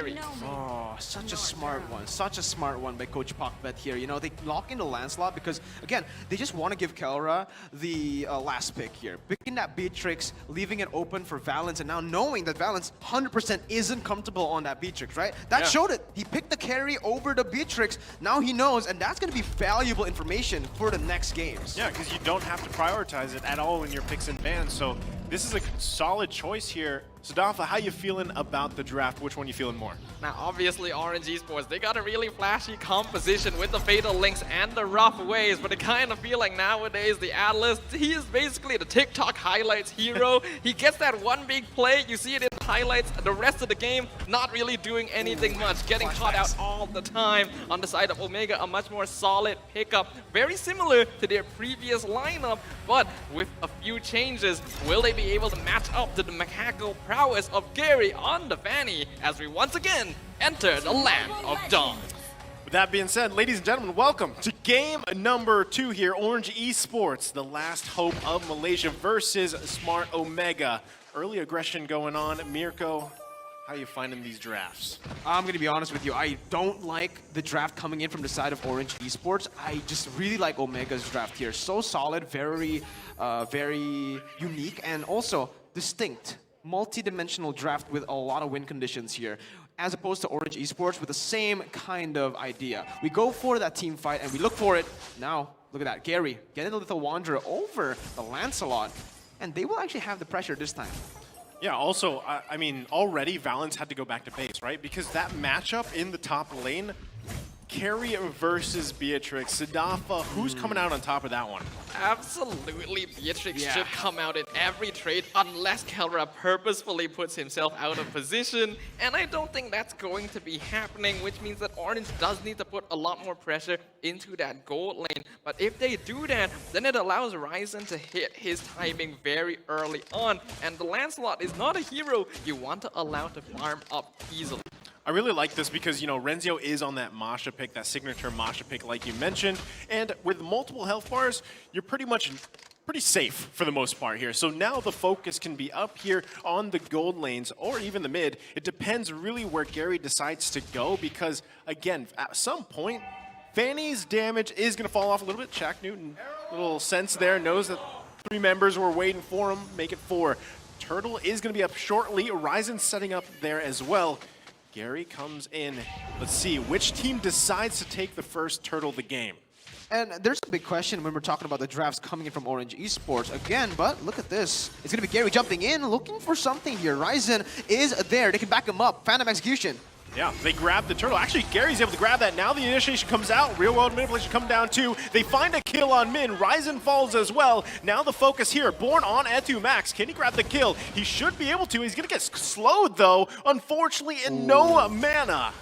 Garyy. Oh, such a smart one. Such a smart one by Coach Pakbet here. You know, they lock in the Lancelot because, again, they just want to give Kelra the last pick here. Picking that Beatrix, leaving it open for Valenz, and now knowing that Valenz 100% isn't comfortable on that Beatrix, right? That showed it. He picked the carry over the Beatrix. Now he knows, and that's going to be valuable information for the next games. Yeah, because you don't have to prioritize it at all in your picks and bans. So this is a solid choice here. Sadafa, how you feeling about the draft? Which one you feeling more? Now, obviously, Orange Esports, they got a really flashy composition with the Fatal Links and the Rough Ways, but I kind of feel like nowadays the Atlas, he is basically the TikTok highlights hero. He gets that one big play, you see it in the highlights, the rest of the game, not really doing anything much, getting caught out all the time. On the side of Omega, a much more solid pickup, very similar to their previous lineup, but with a few changes. Will they be able to match up to the mechanical prowess of Garyy on the Fanny as we once again enter the land of dawn? With that being said, ladies and gentlemen, welcome to game number 2 here. Orange Esports, the last hope of Malaysia versus Smart Omega. Early aggression going on. Mirko, how are you finding these drafts? I'm going to be honest with you. I don't like the draft coming in from the side of Orange Esports. I just really like Omega's draft here. So solid, very unique, and also distinct. Multi-dimensional draft with a lot of win conditions here, as opposed to Orange Esports with the same kind of idea. We go for that team fight and we look for it. Now, look at that. Garyy getting the Little Wanderer over the Lancelot, and they will actually have the pressure this time. Yeah, also, I mean, already Valenz had to go back to base, right? Because that matchup in the top lane, Garyy versus Beatrix. Sadafa, who's coming out on top of that one? Absolutely, Beatrix should come out in every trade unless Kelra purposefully puts himself out of position, and I don't think that's going to be happening, which means that Orange does need to put a lot more pressure into that gold lane. But if they do that, then it allows Raizen to hit his timing very early on, and the Lancelot is not a hero you want to allow to farm up easily. I really like this because, you know, Renzio is on that Masha pick, that signature Masha pick like you mentioned, and with multiple health bars, you're pretty safe for the most part here. So now the focus can be up here on the gold lanes or even the mid. It depends really where Garyy decides to go because, again, at some point, Fanny's damage is going to fall off a little bit. Shaq Newton, little sense there, knows that 3 members were waiting for him, make it 4. Turtle is going to be up shortly. Raizen setting up there as well. Garyy comes in. Let's see which team decides to take the first turtle of the game. And there's a big question when we're talking about the drafts coming in from Orange Esports again, but look at this. It's going to be Garyy jumping in, looking for something here. Raizen is there. They can back him up. Phantom execution. Yeah, they grab the turtle. Actually, Gary's able to grab that. Now the initiation comes out. Real world manipulation come down too. They find a kill on Minnn. Raizen falls as well. Now the focus here. Born on Etu Max. Can he grab the kill? He should be able to. He's going to get slowed though. Unfortunately, in no mana.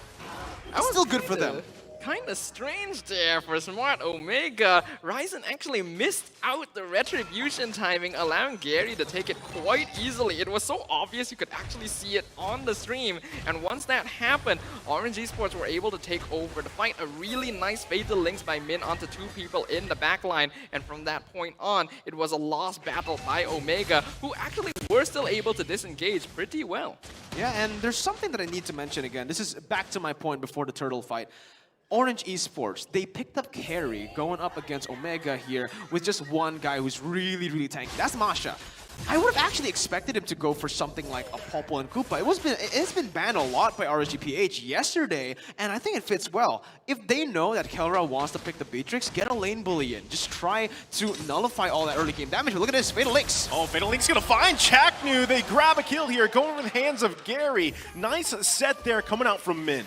That was still good for them. Kind of strange there for Smart Omega. Raizen actually missed out the retribution timing, allowing Garyy to take it quite easily. It was so obvious you could actually see it on the stream. And once that happened, Orange Esports were able to take over the fight. A really nice Fatal Links by Minnn onto 2 people in the backline. And from that point on, it was a lost battle by Omega, who actually were still able to disengage pretty well. Yeah, and there's something that I need to mention again. This is back to my point before the turtle fight. Orange Esports, they picked up Garyy going up against Omega here with just one guy who's really tanky. That's Masha. I would have actually expected him to go for something like a Popple and Koopa. It's been banned a lot by RSGPH yesterday, and I think it fits well. If they know that Kelra wants to pick the Beatrix, get a lane bully in. Just try to nullify all that early game damage. But look at this, Fatal Links. Oh, Fatal Links gonna find Chaknu. They grab a kill here, going over the hands of Garyy. Nice set there coming out from Minnn.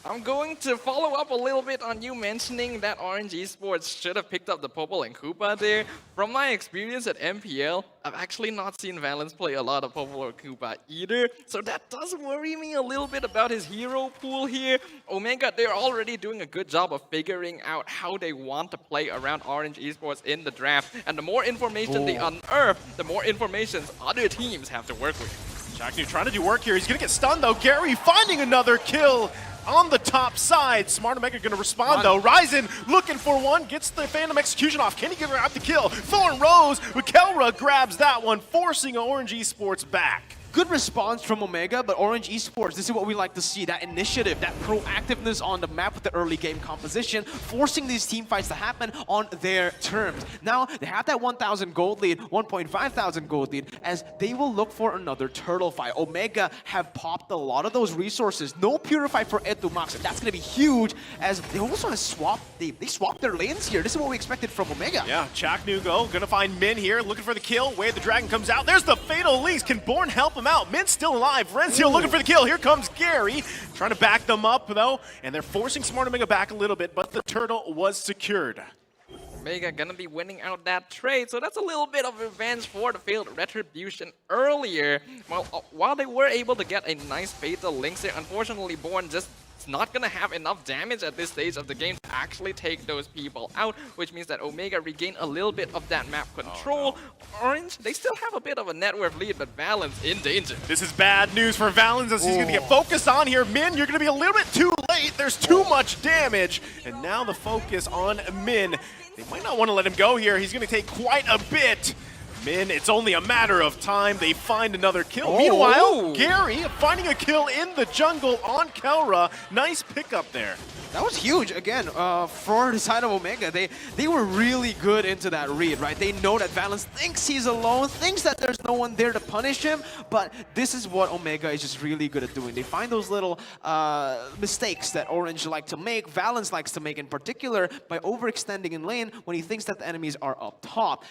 I'm going to follow up a little bit on you mentioning that Orange Esports should have picked up the Popple and Koopa there. From my experience at MPL, I've actually not seen Valenz play a lot of Popple or Koopa either, so that does worry me a little bit about his hero pool here. Omega, they're already doing a good job of figuring out how they want to play around Orange Esports in the draft, and the more information they unearth, the more information other teams have to work with. Chaknu trying to do work here. He's gonna get stunned though. Garyy finding another kill on the top side. Smart Omega going to respond though. Raizen looking for one, gets the Phantom Execution off. Can he grab the kill? Thorn Rose with Kelra grabs that one, forcing Orange Esports back. good response from Omega, but Orange Esports, this is what we like to see, that initiative, that proactiveness on the map with the early game composition, forcing these team fights to happen on their terms. Now, they have that 1,000 gold lead, 1,500 gold lead, as they will look for another turtle fight. Omega have popped a lot of those resources. No Purify for Etumax, and that's going to be huge, as they also have swapped, they swapped their lanes here. This is what we expected from Omega. Yeah, Zapnu gonna find Minnn here, looking for the kill. Way the dragon comes out. There's the fatal links. Can Born help him out? Minn's still alive. Renzio looking for the kill. Here comes Garyy, trying to back them up though, and they're forcing Smart Omega back a little bit, but the turtle was secured. Omega gonna be winning out that trade, so that's a little bit of revenge for the failed retribution earlier. While they were able to get a nice fatal links here, unfortunately Born just not gonna have enough damage at this stage of the game to actually take those people out, which means that Omega regain a little bit of that map control. Orange, they still have a bit of a net worth lead, but Valenz in danger. This is bad news for Valenz as he's gonna get focused on here. Minnn, you're gonna be a little bit too late. There's too much damage, and now the focus on Minnn. They might not want to let him go here. He's gonna take quite a bit. Minnn, it's only a matter of time. They find another kill. Meanwhile, Garyy finding a kill in the jungle on Kelra. Nice pickup there. That was huge, again, for the side of Omega. They were really good into that read, right? They know that Valenz thinks he's alone, thinks that there's no one there to punish him, but this is what Omega is just really good at doing. They find those little mistakes that Orange like to make, Valenz likes to make in particular, by overextending in lane when he thinks that the enemies are up top.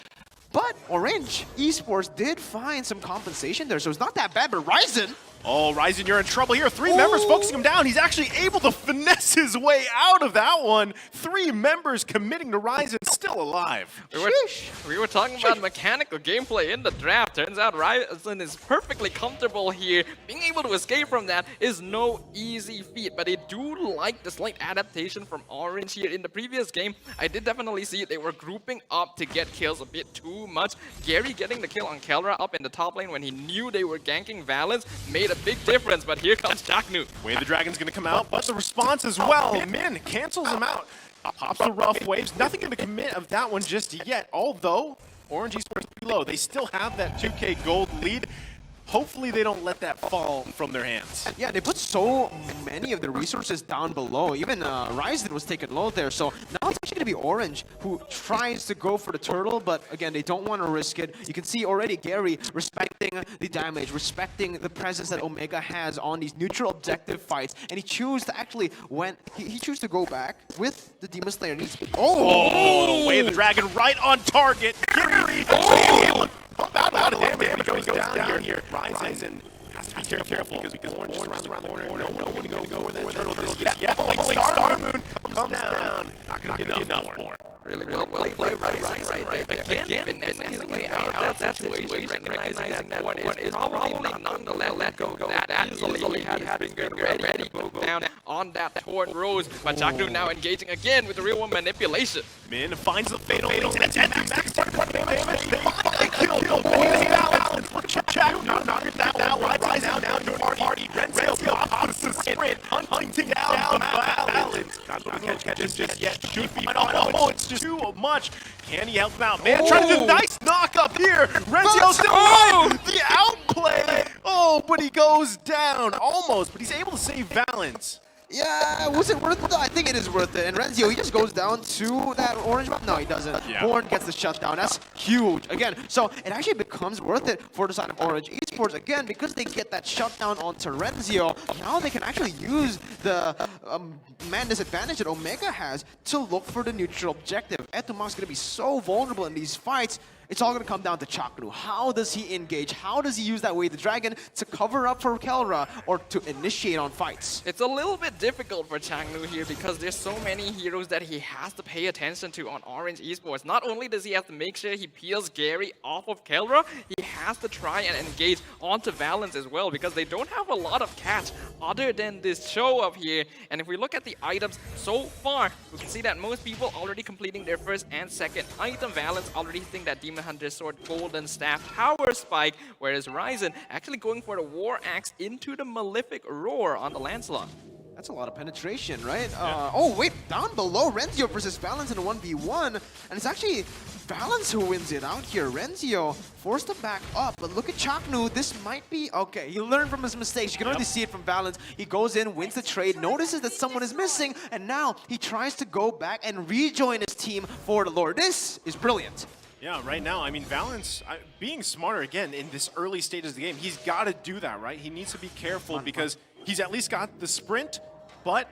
But Orange Esports did find some compensation there, so it's not that bad, but Raizen... Oh, Raizen, you're in trouble here. Three members focusing him down. He's actually able to finesse his way out of that one. 3 members committing to Raizen, still alive. We were talking about mechanical gameplay in the draft. Turns out Raizen is perfectly comfortable here. Being able to escape from that is no easy feat, but I do like the slight adaptation from Orange here. In the previous game, I did definitely see they were grouping up to get kills a bit too much. Garyy getting the kill on Kelra up in the top lane when he knew they were ganking Valenz made a big difference, but here comes Zapnu. Way the dragon's gonna come out, but the response as well. Minnn cancels him out. Pops the rough waves. Nothing gonna commit of that one just yet, although Orange Esports pretty low. They still have that 2K gold lead. Hopefully they don't let that fall from their hands. Yeah, they put so many of the resources down below. Even Raizen was taken low there. So now it's actually going to be Orange who tries to go for the turtle, but again, they don't want to risk it. You can see already Garyy respecting the damage, respecting the presence that Omega has on these neutral objective fights, and he chose to actually he chose to go back with the Demon Slayer. Oh, Way the dragon right on target. Garyy. Out of damage goes down here. Raizen has to be careful because Orange is around the corner. No one to go where that turtle is. Yeah, Star Moon comes down. Not gonna get enough more. Really well played Raizen. Again, finessing his way out of that situation, recognizing that one is probably not to let go that easily. He had his finger ready to go down on that torn rose, but Zapnu now engaging again with the real one manipulation. Minnn finds the fatal links and max damage. They find the kill. Valenz for Zapnu. Knock that down. Raizen down to party. Renzio pops the sprint, hunting down Valenz. Not catch this just yet. Should be oh, it's just too much. Can he help him out? Man, trying to do a nice knock up here. Renzio still alive. The outplay. Oh, but he goes down almost, but he's able to save Valenz. Yeah, was it worth it? I think it is worth it. And Renzio, he just goes down to that orange map. No, he doesn't. Yeah. Born gets the shutdown. That's huge. Again, so it actually becomes worth it for the side of Orange Esports, again, because they get that shutdown onto Renzio. Now they can actually use the man disadvantage that Omega has to look for the neutral objective. Etumax is going to be so vulnerable in these fights. It's all going to come down to Zapnu. How does he engage? How does he use that Way the Dragon to cover up for Kelra or to initiate on fights? It's a little bit difficult for Zapnu here because there's so many heroes that he has to pay attention to on Orange Esports. Not only does he have to make sure he peels Garyy off of Kelra, he has to try and engage onto Valenz as well because they don't have a lot of catch other than this show up here. And if we look at the items so far, we can see that most people already completing their first and second item. Valenz already hitting that Demon Hunter Sword, Golden Staff, Power Spike, whereas Raizen actually going for the War Axe into the Malefic Roar on the Lancelot. That's a lot of penetration, right? Oh, wait, down below, Renzio versus Valenz in a 1v1. And it's actually Valenz who wins it out here. Renzio forced to back up, but look at Zapnu. This might be okay. He learned from his mistakes. You can already see it from Valenz. He goes in, wins the trade, notices that someone is missing, and now he tries to go back and rejoin his team for the Lord. This is brilliant. Yeah, right now, I mean, Valenz, being smarter again in this early stages of the game, he's got to do that, right? He needs to be careful because he's at least got the sprint, but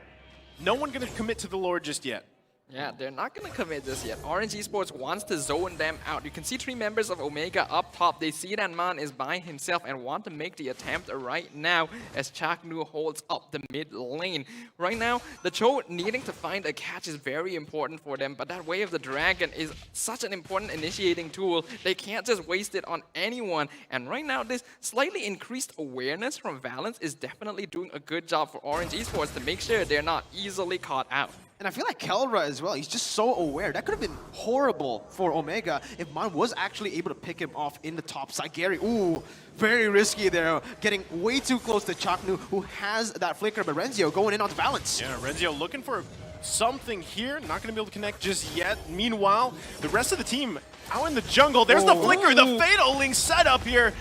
no one going to commit to the Lord just yet. Yeah, they're not going to commit this yet. Orange Esports wants to zone them out. You can see 3 members of Omega up top. They see that Mannn is by himself and want to make the attempt right now as Zapnu holds up the mid lane. Right now, the Cho needing to find a catch is very important for them, but that Way of the Dragon is such an important initiating tool. They can't just waste it on anyone. And right now, this slightly increased awareness from Valenz is definitely doing a good job for Orange Esports to make sure they're not easily caught out. And I feel like Kelra as well, he's just so aware. That could have been horrible for Omega if Mannn was actually able to pick him off in the top side. Garyy, ooh, very risky there, getting way too close to Zapnu, who has that flicker, but Renzio going in onto Valenz. Yeah, Renzio looking for something here, not going to be able to connect just yet. Meanwhile, the rest of the team out in the jungle. There's the flicker, the Fatal Link setup here.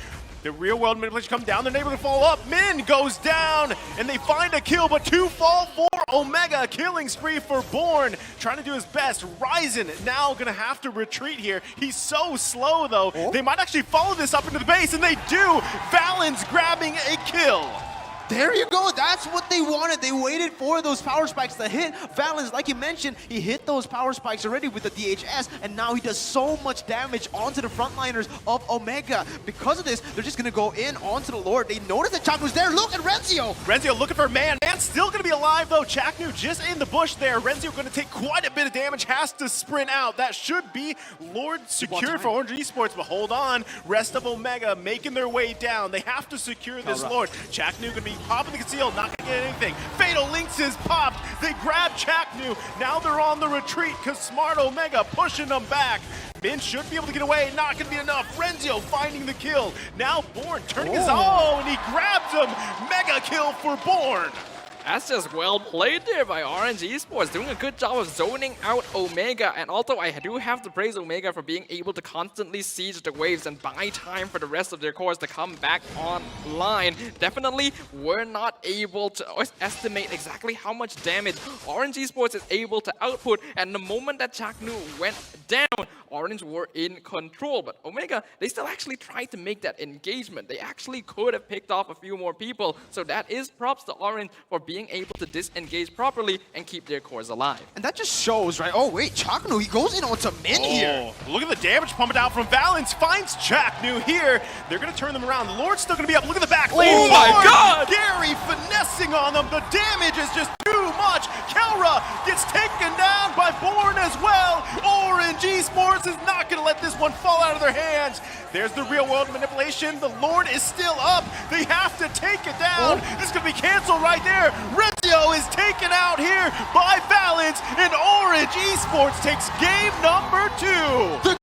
The real world manipulation come down, they're able to follow up. Minnn goes down, and they find a kill, but 2 fall for Omega. Killing spree for Born, trying to do his best. Raizen now gonna have to retreat here. He's so slow though. They might actually follow this up into the base, and they do. Valenz grabbing a kill. There you go, that's what they wanted. They waited for those power spikes to hit. Valenz, like you mentioned, he hit those power spikes already with the DHS, and now he does so much damage onto the frontliners of Omega. Because of this, they're just gonna go in onto the Lord. They notice that Zapnu's there. Look at Renzio! Renzio looking for Mannn. Mann's still gonna be alive though. Zapnu just in the bush there. Renzio gonna take quite a bit of damage, has to sprint out. That should be Lord secured for Orange Esports, but hold on. Rest of Omega making their way down. They have to secure this Lord. Zapnu gonna be popping the conceal, not gonna get anything. Fatal Links is popped. They grab Zapnu. Now they're on the retreat because Smart Omega pushing them back. Minnn should be able to get away, not gonna be enough. Renzio finding the kill. Now Born turning his and he grabs him. Mega kill for Born. That's just well played there by Orange Esports, doing a good job of zoning out Omega. And also, I do have to praise Omega for being able to constantly siege the waves and buy time for the rest of their cores to come back online. Definitely, we're not able to estimate exactly how much damage Orange Esports is able to output. And the moment that Zapnu went down, Orange were in control. But Omega, they still actually tried to make that engagement. They actually could have picked off a few more people. So that is props to Orange for being able to disengage properly and keep their cores alive. And that just shows, right? Oh wait, Zapnu, he goes in onto Minnn here. Look at the damage pumped out from Valenz. Finds Zapnu here. They're going to turn them around. The Lord's still going to be up. Look at the back lane. Oh my God! Garyy finessing on them. The damage is just too much. Kelra gets taken down by Born as well. Orange Esports is not going to let this one fall out of their hands. There's the real world manipulation. The Lord is still up. They have to take it down. This is going to be canceled right there. Renzio is taken out here by Valenz, and Orange Esports takes game number 2.